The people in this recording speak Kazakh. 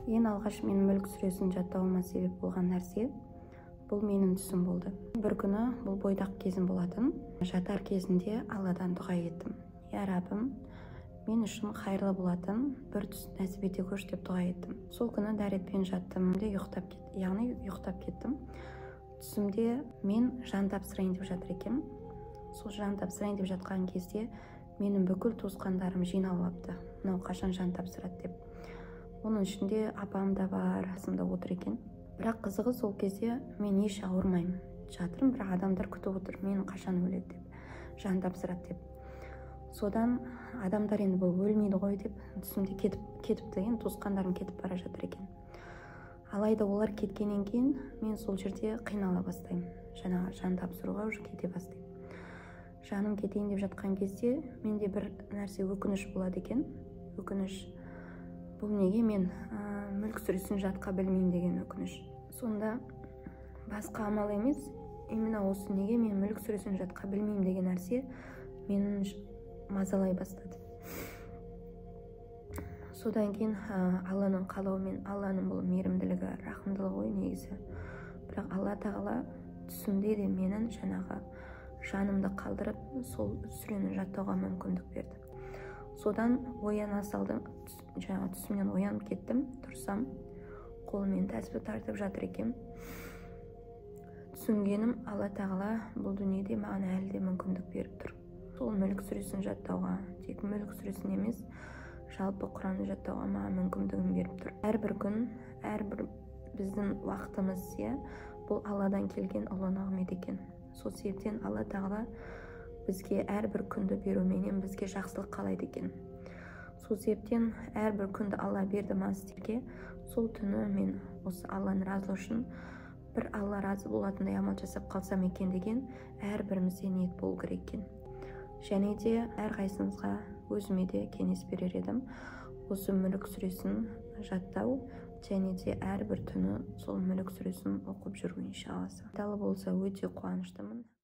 Ең алғаш мен мүлік сүресін жаттауыма себеп болған нәрсе бұл менің түсім болды. Бір күні бұл бойдақ кезім болатын. Жатар кезінде Алладан дұға еттім. Я Раббым, мен үшін қайырлы болатын бір түс нәсіп ете көрші деп дұға еттім. Сол күні дәретпен жаттым де ұйықтап кеттім. Түсімде мен жан тапсырайын деп жатыр екем. Сол жан тапсырайын деп жатқан кезде менің бүкіл туысқандарым жиналып алыпты. Мынау қашан жан тапсырады деп. Оның ішінде апам да бар, қасымда отыр екен. Бірақ қызығы сол кезде мен еш ауырмаймын. Жатырмын, бірақ адамдар күтіп отыр, мені қашан өледі деп, жан тапсырады деп. Содан адамдар енді бұл өлмейді ғой деп түсімде кетіпті, енді туысқандарым кетіп бара жатыр екен. Алайда олар кеткеннен кейін мен сол жерде қинала бастаймын. Жаңағы жан тапсыруға уже кете бастаймын. Жаным кетейін деп жатқан кезде менде бір нәрсе өкініш болады екен. Өкініш, бұл неге мен мүлік сүресін жатқа білмеймін деген өкініш. Сонда басқа амал емес, именно осы неге мен мүлік сүресін жатқа білмеймін деген нәрсе менің мазалай бастады. Содан кейін Алланың қалауымен, Алланың бұл мейірімділігі, рахымдылығы ғой негізі. Бірақ Алла тағала түсімде де менің жаңағы жанымды қалдырып, сол сүрені жаттауға мүмкіндік берді. Содан ояна салдым, жаңағы түсімнен оянып кеттім, тұрсам, қолымен тәсбih тартып жатыр екем. Түсінгенім, Алла тағала бұл дүниеде маған әлі де мүмкіндік беріп тұр. Сол мүлік сүресін жаттауға, тек мүлік сүресін емес, жалпы Құранды жаттауға маған мүмкіндігін беріп тұр. Әрбір күн, әрбір біздің уақытымыз, бұл Алладан келген ұлы нығмет екен. Сол себептен Алла тағала бізге әрбір күнді беруменен бізге жақсылық қалайды екен. Сол себептен әрбір күнді Алла берді ма сіздерге, сол түні мен осы Алланың разылығы үшін бір Алла разы болатындай амал жасап қалсам екен деген әрбірімізде ниет болу керек екен. Және де әрқайсымызға өзіме де кеңес берер едім. Осы мүлік сүресін жаттау, және де әрбір түні сол мүлік сүресін оқып жүру иншалла. Далы болса өте қуаныштымын.